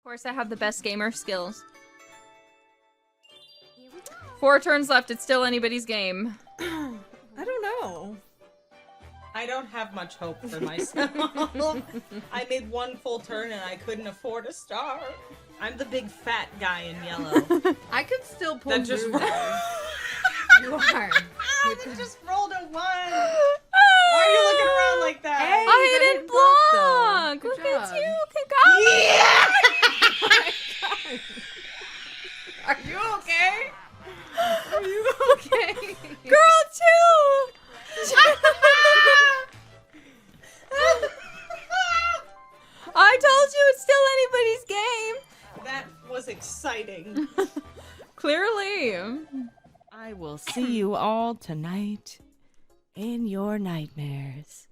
course, I have the best gamer skills. 4 turns left. It's still anybody's game. I don't know. I don't have much hope for myself. I made 1 full turn and I couldn't afford a star. I'm the big fat guy in yellow. I could still pull That just through. You are. That just rolled a 1. Why are you looking around like that? Hey, I you didn't block, block! though. Look Good at job. you! Congrats! Yeah! Are you okay? Are you okay? Girl, too! I told you it's still anybody's game! That was exciting. Clearly. I will see you all tonight in your nightmares.